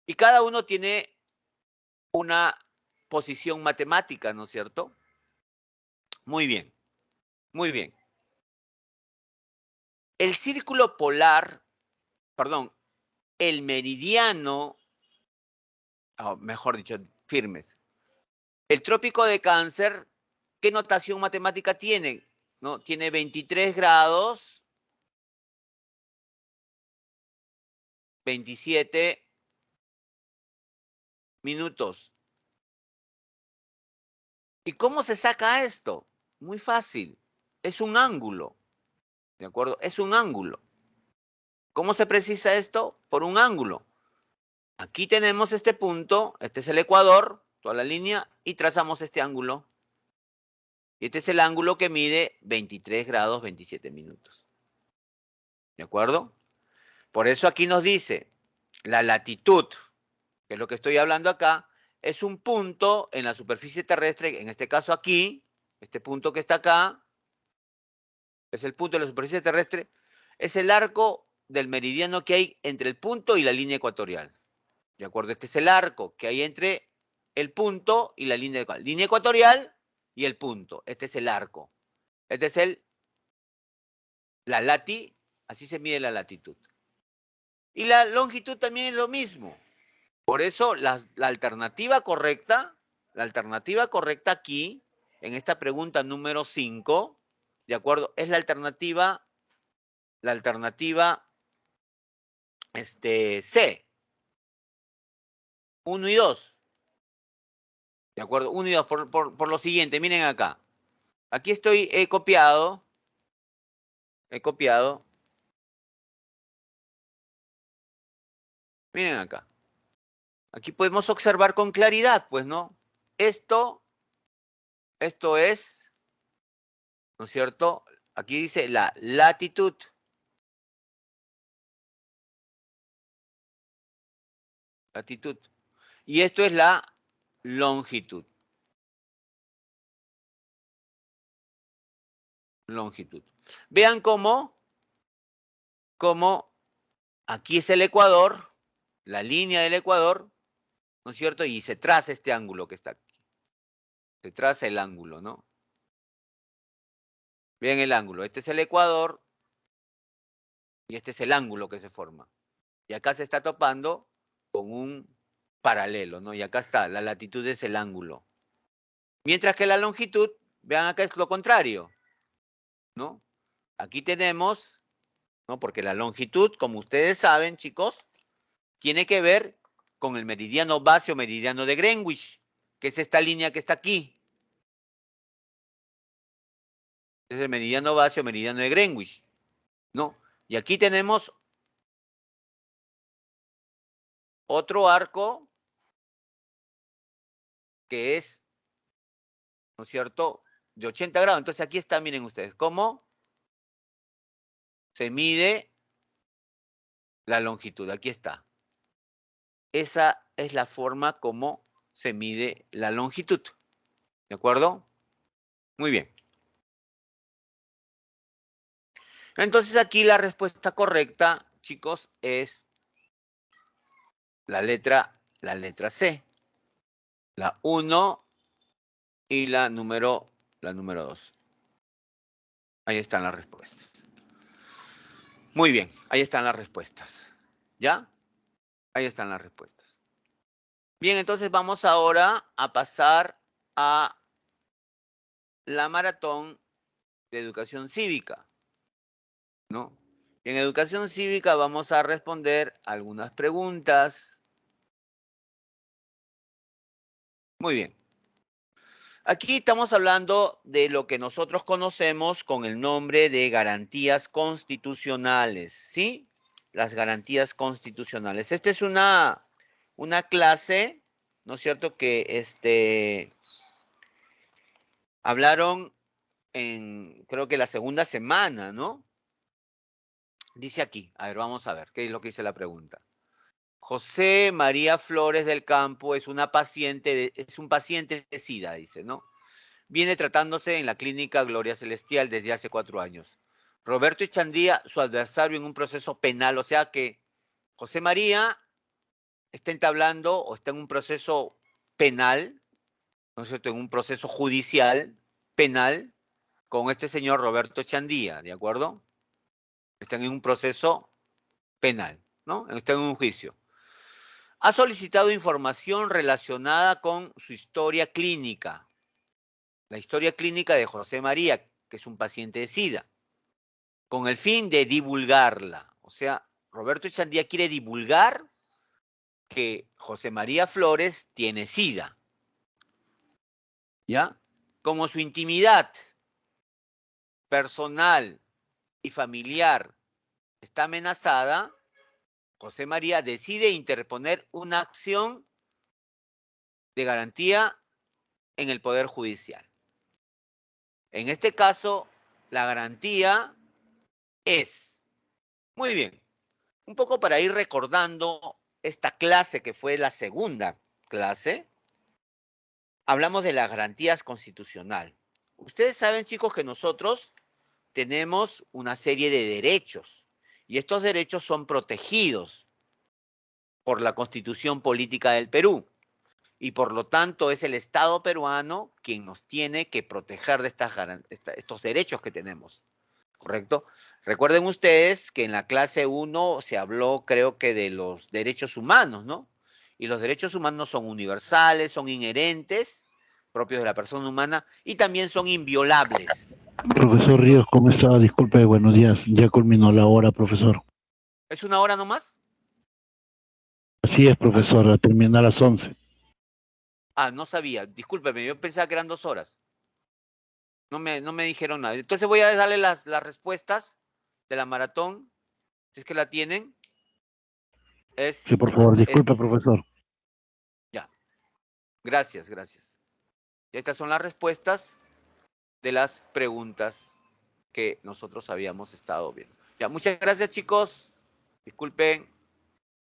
Y cada uno tiene una posición matemática, ¿no es cierto? Muy bien, muy bien. El círculo polar, perdón, el meridiano, mejor dicho, firmes. El trópico de Cáncer, ¿qué notación matemática tiene? ¿No? Tiene 23 grados, 27 minutos. ¿Y cómo se saca esto? Muy fácil. Es un ángulo. ¿De acuerdo? Es un ángulo. ¿Cómo se precisa esto? Por un ángulo. Aquí tenemos este punto, este es el ecuador, toda la línea, y trazamos este ángulo. Y este es el ángulo que mide 23 grados 27 minutos. ¿De acuerdo? Por eso aquí nos dice, la latitud, que es lo que estoy hablando acá, es un punto en la superficie terrestre, en este caso aquí, este punto que está acá, es el punto de la superficie terrestre, es el arco del meridiano que hay entre el punto y la línea ecuatorial. ¿De acuerdo? Este es el arco que hay entre el punto y la línea ecuatorial y el punto. Este es el arco. Este es así se mide la latitud. Y la longitud también es lo mismo. Por eso la alternativa correcta aquí, en esta pregunta número 5, ¿de acuerdo? Es la alternativa C. 1 y 2. ¿De acuerdo? 1 y 2. Por lo siguiente, miren acá. Aquí he copiado. Miren acá. Aquí podemos observar con claridad, pues, ¿no? Esto es, ¿no es cierto? Aquí dice la latitud. Y esto es la longitud. Vean cómo aquí es el Ecuador, la línea del Ecuador, ¿no es cierto? Y se traza este ángulo que está aquí. Se traza el ángulo, ¿no? Vean el ángulo. Este es el Ecuador y este es el ángulo que se forma. Y acá se está topando con un paralelo, ¿no? Y acá está, la latitud es el ángulo. Mientras que la longitud, vean acá es lo contrario, ¿no? Aquí tenemos, ¿no? Porque la longitud, como ustedes saben, chicos, tiene que ver con el meridiano base o meridiano de Greenwich, que es esta línea que está aquí. Es el meridiano base o meridiano de Greenwich, ¿no? Y aquí tenemos otro arco que es, ¿no es cierto?, de 80 grados. Entonces aquí está, miren ustedes, cómo se mide la longitud. Aquí está. Esa es la forma como se mide la longitud. ¿De acuerdo? Muy bien. Entonces aquí la respuesta correcta, chicos, es la letra C. La 1 y la número 2. Ahí están las respuestas. Muy bien, ahí están las respuestas. ¿Ya? Ahí están las respuestas. Bien, entonces vamos ahora a pasar a la maratón de educación cívica, ¿no? En educación cívica vamos a responder algunas preguntas. Muy bien. Aquí estamos hablando de lo que nosotros conocemos con el nombre de garantías constitucionales, ¿sí? las garantías constitucionales. Esta es una clase, ¿no es cierto?, que hablaron en, creo que la segunda semana, ¿no? Dice aquí, a ver, vamos a ver, ¿qué es lo que dice la pregunta? José María Flores del Campo es un paciente de SIDA, dice, ¿no? Viene tratándose en la clínica Gloria Celestial desde hace 4 años. Roberto Echandía, su adversario en un proceso penal, o sea que José María está entablando o está en un proceso penal, ¿no es cierto?, en un proceso judicial penal con este señor Roberto Echandía, ¿de acuerdo? Están en un proceso penal, ¿no? Están en un juicio. Ha solicitado información relacionada con su historia clínica, la historia clínica de José María, que es un paciente de SIDA, con el fin de divulgarla. O sea, Roberto Echandía quiere divulgar que José María Flores tiene SIDA, ¿ya? Como su intimidad personal y familiar está amenazada, José María decide interponer una acción de garantía en el Poder Judicial. En este caso, la garantía es, muy bien, un poco para ir recordando esta clase que fue la segunda clase, hablamos de las garantías constitucionales. Ustedes saben, chicos, que nosotros tenemos una serie de derechos y estos derechos son protegidos por la Constitución Política del Perú y por lo tanto es el Estado peruano quien nos tiene que proteger de estos derechos que tenemos, ¿correcto? Recuerden ustedes que en la clase 1 se habló, creo que, de los derechos humanos, ¿no? Y los derechos humanos son universales, son inherentes, propios de la persona humana y también son inviolables. Profesor Ríos, ¿cómo está? Disculpe, buenos días. Ya culminó la hora, profesor. ¿Es una hora nomás? Así es, Ah, profesor, termina a las 11. no sabía, discúlpeme, yo pensaba que eran 2 horas. No me dijeron nada. Entonces voy a darle las respuestas de la maratón, si es que la tienen. Es, Sí, por favor, es, disculpe, profesor. ya, gracias, gracias. Y estas son las respuestas de las preguntas que nosotros habíamos estado viendo. Ya, muchas gracias, chicos. Disculpen,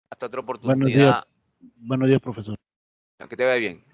hasta otra Buenos días, oportunidad. buenos días, profesor. Que te vaya bien.